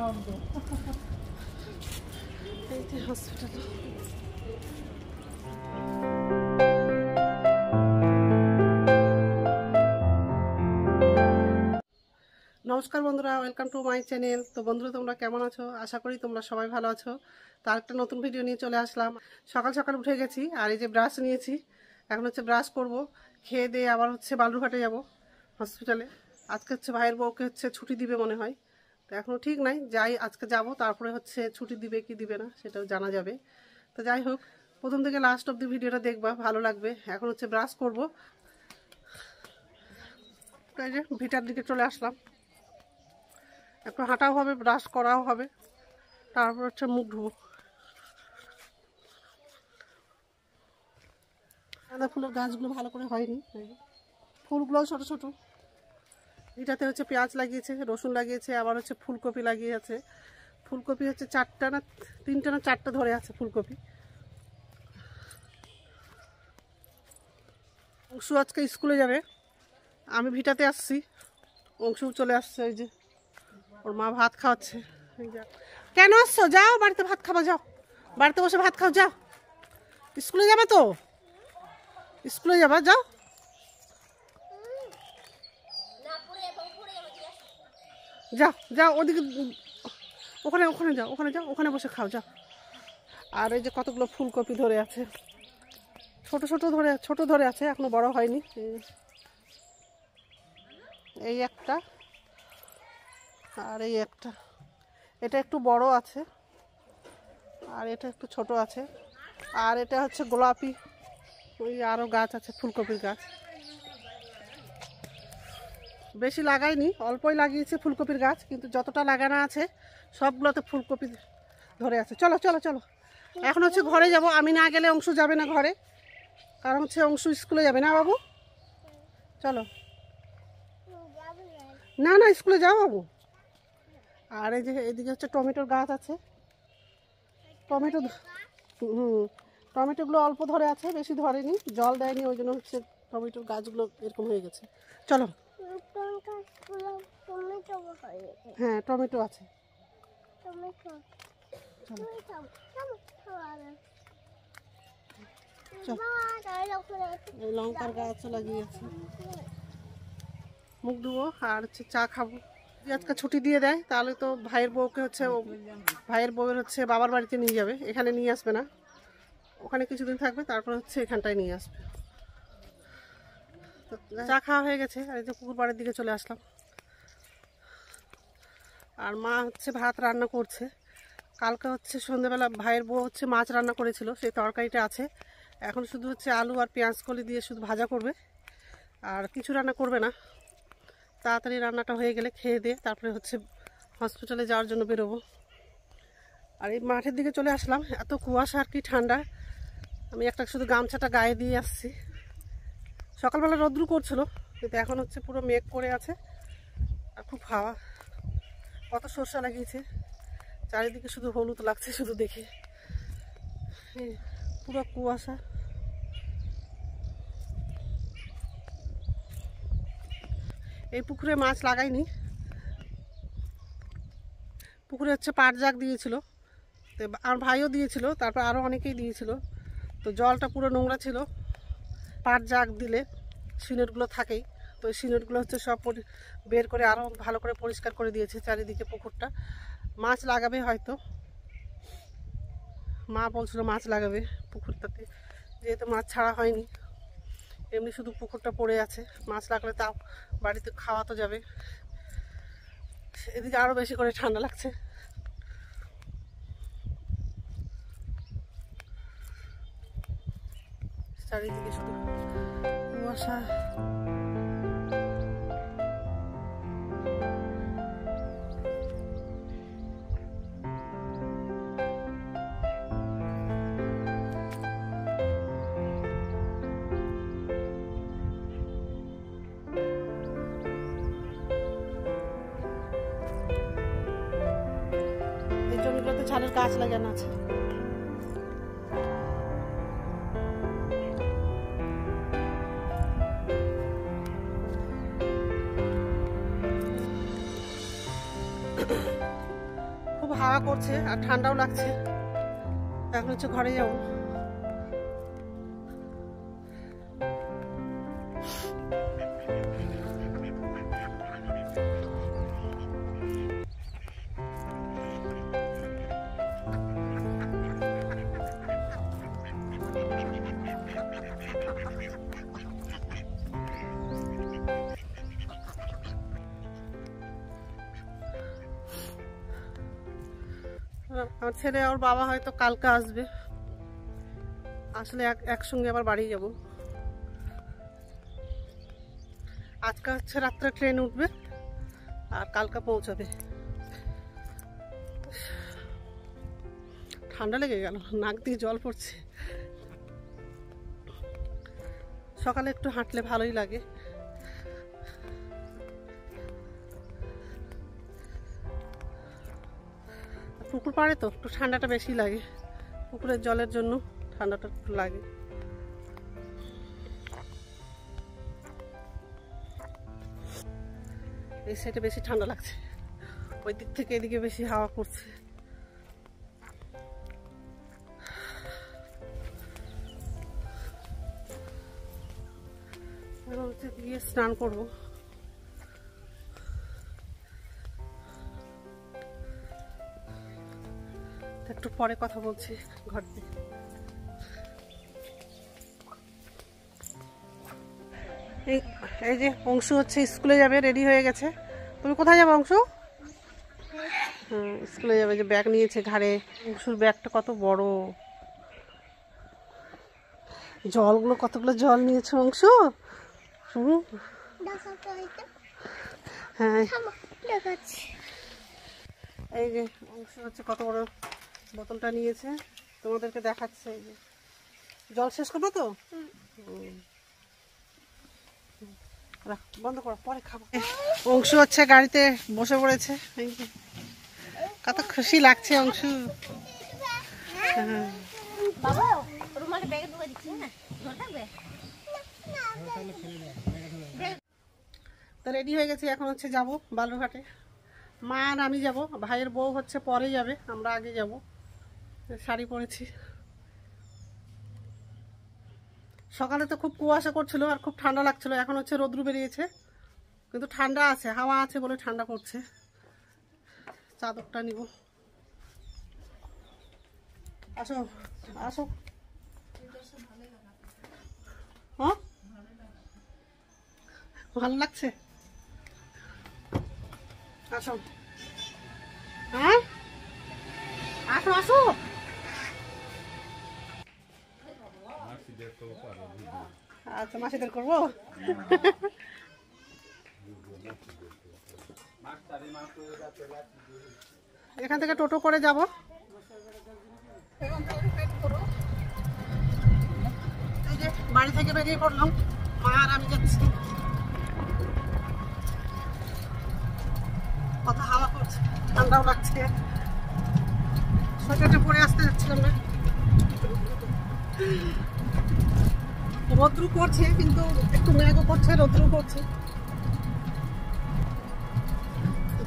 এই যে হসপিটাল। নমস্কার বন্ধুরা, ওয়েলকাম টু মাই চ্যানেল। তো বন্ধুরা, তোমরা কেমন আছো? আশা করি তোমরা সবাই ভালো আছো। তার একটা নতুন ভিডিও নিয়ে চলে আসলাম। সকাল সকাল উঠে গেছি, আর এই যে ব্রাশ নিয়েছি, এখন হচ্ছে ব্রাশ করব। খেয়ে দিয়ে আবার হচ্ছে বালুরঘাটে যাব হসপিটালে। আজকে হচ্ছে ভাইয়ের বউকে হচ্ছে ছুটি দিবে মনে হয়, তো এখনও ঠিক নাই। যাই, আজকে যাব, তারপরে হচ্ছে ছুটি দিবে কি দিবে না সেটাও জানা যাবে। তো যাই হোক, প্রথম থেকে লাস্ট অব্দি ভিডিওটা দেখবা, ভালো লাগবে। এখন হচ্ছে ব্রাশ করব। তাই যে ভিটার দিকে চলে আসলাম, একটু হাঁটাও হবে, ব্রাশ করাও হবে, তারপর হচ্ছে মুখ ধুবো। গাঁদা ফুলের গাছগুলো ভালো করে হয়নি, ফুলগুলোও ছোটো ছোটো। এটাতে হচ্ছে পেঁয়াজ লাগিয়েছে, রসুন লাগিয়েছে, আবার হচ্ছে ফুলকপি লাগিয়েছে। ফুলকপি হচ্ছে তিনটা না চারটা ধরে আছে ফুলকপি। অংশু আজকে স্কুলে যাবে, আমি ভিটাতে আসছি, অংশু চলে আসছে। এই যে ওর মা ভাত খাওয়াচ্ছে। কেন আসছো? যাও বাড়িতে ভাত খাবা, যাও বাড়িতে বসে ভাত খাও, যাও। স্কুলে যাবে তো, স্কুলে যাবা, যাও। যাও যাও ওদিকে, ওখানে ওখানে যাও, ওখানে যাও, ওখানে বসে খাও, যাও। আর এই যে কতগুলো ফুলকপি ধরে আছে, ছোট ছোট ধরে আছে, এখনো বড় হয়নি। এই একটা আর এই একটা, এটা একটু বড় আছে আর এটা একটু ছোট আছে। আর এটা হচ্ছে গোলাপি, ওই আরও গাছ আছে ফুলকপির গাছ। বেশি লাগাইনি, অল্পই লাগিয়েছে ফুলকপির গাছ, কিন্তু যতটা লাগানো আছে সবগুলোতে ফুলকপি ধরে আছে। চলো চলো চলো, এখন হচ্ছে ঘরে যাব। আমি না গেলে অংশু যাবে না ঘরে, কারণ হচ্ছে অংশু স্কুলে যাবে না বাবু। চলো। না না, স্কুলে যাও বাবু। আর এই যে এদিকে হচ্ছে টমেটোর গাছ আছে, টমেটো। টমেটোগুলো অল্প ধরে আছে, বেশি ধরেনি, জল দেয়নি, ওই জন্য হচ্ছে টমেটোর গাছগুলো এরকম হয়ে গেছে। চলো। হ্যাঁ, টমেটো আছে। লঙ্কার গাছও লাগিয়েছে। মুখ ধুবো আর হচ্ছে চা খাবো। আজকে ছুটি দিয়ে দেয় তাহলে তো ভাইয়ের বউকে হচ্ছে, ভাইয়ের বউয়ের হচ্ছে বাবার বাড়িতে নিয়ে যাবে, এখানে নিয়ে আসবে না। ওখানে কিছুদিন থাকবে, তারপর হচ্ছে এখানটায় নিয়ে আসবে। চা খাওয়া হয়ে গেছে, আর এই যে পুকুর পাড়ের দিকে চলে আসলাম। আর মা হচ্ছে ভাত রান্না করছে। কালকে হচ্ছে সন্ধ্যেবেলা ভাইয়ের বউ হচ্ছে মাছ রান্না করেছিল, সেই তরকারিটা আছে। এখন শুধু হচ্ছে আলু আর পেঁয়াজ কলি দিয়ে শুধু ভাজা করবে, আর কিছু রান্না করবে না। তাড়াতাড়ি রান্নাটা হয়ে গেলে খেয়ে দিয়ে তারপরে হচ্ছে হসপিটালে যাওয়ার জন্য বেরোবো। আর এই মাঠের দিকে চলে আসলাম, এত কুয়াশা আর কি ঠান্ডা। আমি একটা শুধু গামছাটা গায়ে দিয়ে আসছি। সকালবেলা রোদ্রু করছিল, কিন্তু এখন হচ্ছে পুরো মেঘ করে আছে আর খুব হাওয়া। কত সরষা লাগিয়েছে, চারিদিকে শুধু হলুদ লাগছে শুধু দেখে, পুরো কুয়াশা। এই পুকুরে মাছ লাগাইনি, পুকুরে হচ্ছে পাট জাগ দিয়েছিল, তো আর ভাইও দিয়েছিল, তারপর আরও অনেকেই দিয়েছিল। তো জলটা পুরো নোংরা ছিল। পাট জাগ দিলে সিনেটগুলো থাকেই, তো ওই সিনেটগুলো হচ্ছে সব বের করে আরও ভালো করে পরিষ্কার করে দিয়েছে চারিদিকে পুকুরটা। মাছ লাগাবে হয়তো, মা বলছিল মাছ লাগাবে পুকুরটাতে, যেহেতু মাছ ছাড়া হয়নি, এমনি শুধু পুকুরটা পড়ে আছে। মাছ লাগলে তাও বাড়িতে খাওয়া তো যাবে। এদিকে আরও বেশি করে ঠান্ডা লাগছে। চারিদিকে শুধু কুয়াশা। এই জমিগুলোতে ঝালের গাছ লাগানো আছে। হাওয়া করছে আর ঠান্ডাও লাগছে। এখন হচ্ছে ঘরে যাবো। আমার ছেলে ওর বাবা হয়তো কালকে আসবে, আসলে একসঙ্গে আবার বাড়ি যাব। আজকে হচ্ছে রাত্রে ট্রেন উঠবে আর কালকে পৌঁছাবে। ঠান্ডা লেগে গেল, নাক দিয়ে জল পড়ছে। সকালে একটু হাঁটলে ভালোই লাগে। পুকুর পাড়ে তো একটু ঠান্ডাটা বেশি লাগে, পুকুরের জলের জন্য ঠান্ডাটা একটু লাগে। এই সাইডে বেশি ঠান্ডা লাগছে, ওই দিক থেকে এদিকে বেশি হাওয়া করছে। গিয়ে স্নান করবো। একটু পরে কথা বলছি ঘর থেকে। এই যে অংশু হচ্ছে স্কুলে যাবে, রেডি হয়ে গেছে। তুমি কোথায় যাবে অংশু? স্কুলে যাবে, যে ব্যাগ নিয়েছে ঘাড়ে। অংশুর ব্যাগটা কত বড়, জলগুলো কতগুলো জল নিয়েছে অংশু। হ্যাঁ এই যে অংশু হচ্ছে কত বড় বোতলটা নিয়েছে, তোমাদেরকে দেখাচ্ছে। এই যে জল শেষ করবো তো, বন্ধ করো, পরে খাবো। অংশু হচ্ছে গাড়িতে বসে পড়েছে, কত খুশি লাগছে অংশু। তো রেডি হয়ে গেছি, এখন হচ্ছে যাবো বালুরঘাটে। মা আর আমি যাব, ভাইয়ের বউ হচ্ছে পরে যাবে, আমরা আগে যাব। শাড়ি পরেছি। সকালে তো খুব কুয়াশা করছিল আর খুব ঠান্ডা লাগছিল, এখন হচ্ছে রোদ্রু বেরিয়েছে, কিন্তু ঠান্ডা আছে, হাওয়া আছে বলে ঠান্ডা করছে। চাদরটা নিব। আসো আসো। হ্যাঁ ভালো লাগছে, আসো। হ্যাঁ আসো আসো। আচ্ছা মাসিদের করবো। এখান থেকে টোটো করে যাব। এই যে বাড়ি থেকে বেরিয়ে পড়লাম, মা আর আমি যাচ্ছি। কত হাওয়া করছে, ঠান্ডাও লাগছে। সোয়েটারটা পরে আসতে যাচ্ছিলাম না, রোদ্রু করছে কিন্তু একটু মেঘও করছে, রোদ্রু করছে।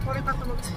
পরে কথা বলছি।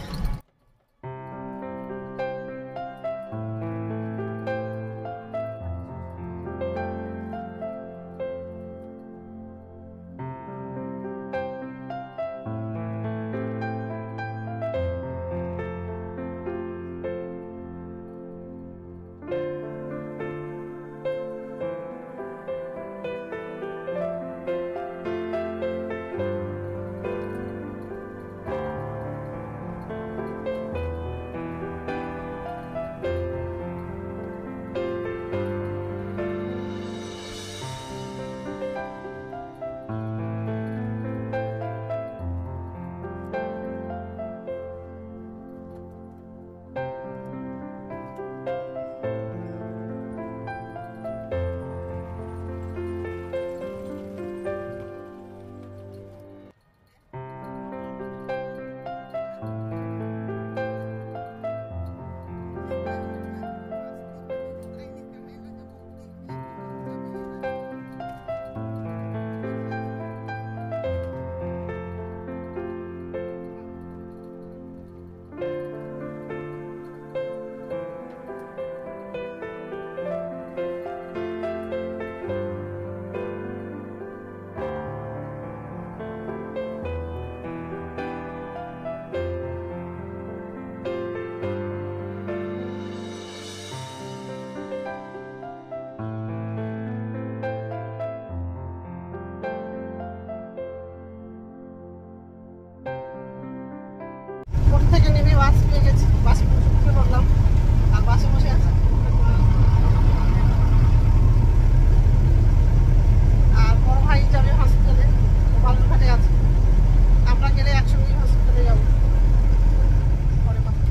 থেকে নেমে বাস পেয়ে গেছি, বাসে উঠে পড়লাম আর বাসে বসে আছি। আর বড় ভাই যাবে হসপিটালে, বালুরঘাটে আছে। আমরা গেলে একসঙ্গেই হসপিটালে যাবো। পরে কথা।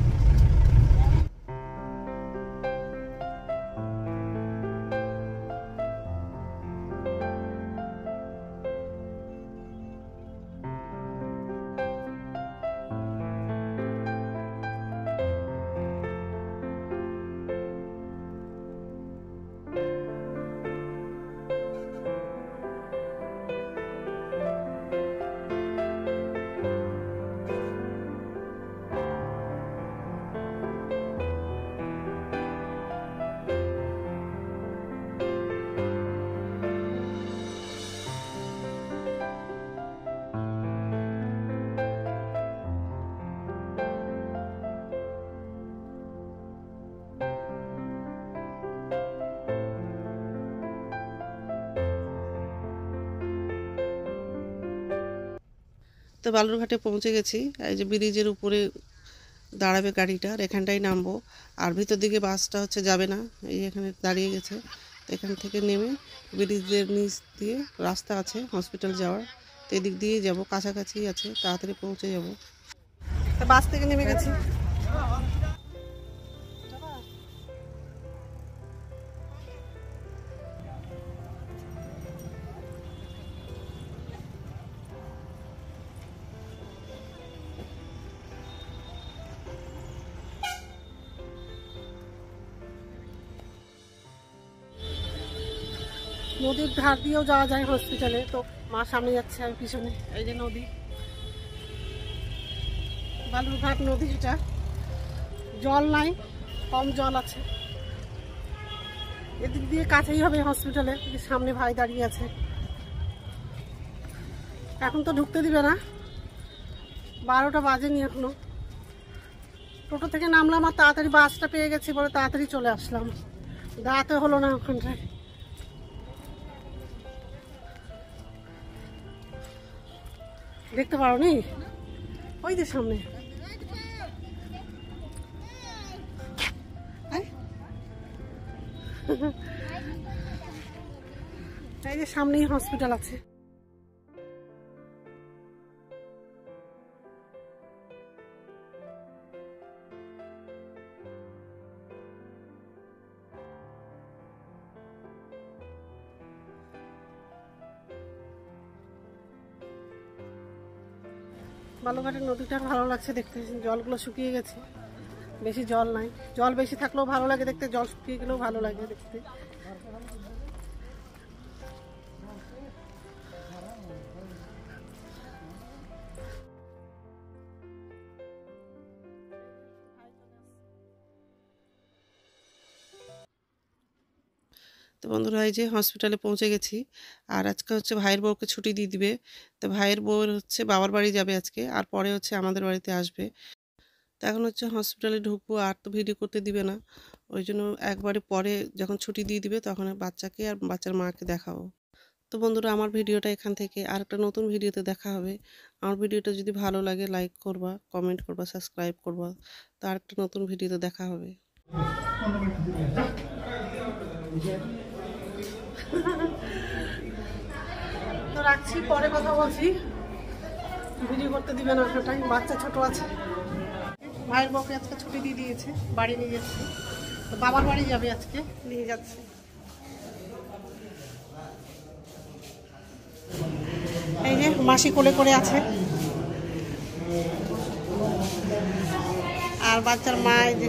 তো বালুরঘাটে পৌঁছে গেছি। এই যে ব্রিজের উপরে দাঁড়াবে গাড়িটা, আর এখানটাই নামবো। আর ভিতর দিকে বাসটা হচ্ছে যাবে না, এই এখানে দাঁড়িয়ে গেছে। এখান থেকে নেমে ব্রিজের নিচ দিয়ে রাস্তা আছে হসপিটাল যাওয়ার, তো এদিক দিয়েই যাবো, কাছাকাছি আছে, তাড়াতাড়ি পৌঁছে যাবো। তো বাস থেকে নেমে গেছি। নদীর ধার দিয়েও যাওয়া যায় হসপিটালে, তো মা সামনে যাচ্ছে আর পিছনে। এই যে নদী, বালুরঘাট নদী, এটা জল নাই, কম জল আছে। এদিক দিয়ে কাছেই হবে হসপিটালে, সামনে ভাই দাঁড়িয়ে আছে। এখন তো ঢুকতে দিবে না, 12টা বাজেনি এখনো। টোটো থেকে নামলাম আর তাড়াতাড়ি বাসটা পেয়ে গেছি বলে তাড়াতাড়ি চলে আসলাম, দাঁড়াতে হলো না ওখানটায়। দেখতে পারো নি ওই যে সামনে, এই যে সামনেই হসপিটাল আছে। বালুরঘাটের নদীটা ভালো লাগছে দেখতে, জলগুলো শুকিয়ে গেছে, বেশি জল নাই। জল বেশি থাকলেও ভালো লাগে দেখতে, জল শুকিয়ে গেলেও ভালো লাগে দেখতে। তো বন্ধুরা, এই যে হসপিটালে পৌঁছে গেছি। আর আজকে হচ্ছে ভাইয়ের বউকে ছুটি দিয়ে দিবে। তো ভাইয়ের বউর হচ্ছে বাবার বাড়ি যাবে আজকে, আর পরে হচ্ছে আমাদের বাড়িতে আসবে। তো এখন হচ্ছে হসপিটালে ঢুকবো, আর তো ভিডিও করতে দিবে না, ওই জন্য একবারে পরে যখন ছুটি দিয়ে দিবে তখন বাচ্চাকে আর বাচ্চার মাকে দেখাবো। তো বন্ধুরা, আমার ভিডিওটা এখান থেকে আর একটা নতুন ভিডিওতে দেখা হবে। আমার ভিডিওটা যদি ভালো লাগে লাইক করবা, কমেন্ট করবা, সাবস্ক্রাইব করবা। তো আর একটা নতুন ভিডিওতে দেখা হবে। তো রাখছি, পরে কথা বলছি। ভিডিও করতে দিবে না ওটাই, বাচ্চা ছোট আছে। ভাইয়ের বউকে আজকে ছুটি দিয়ে দিয়েছে, বাড়ি নিয়ে যাচ্ছে। তো বাবার বাড়ি যাবে আজকে, নিয়ে যাচ্ছে। এই যে মাসি কোলে করে আছে, আর বাচ্চার মা এই যে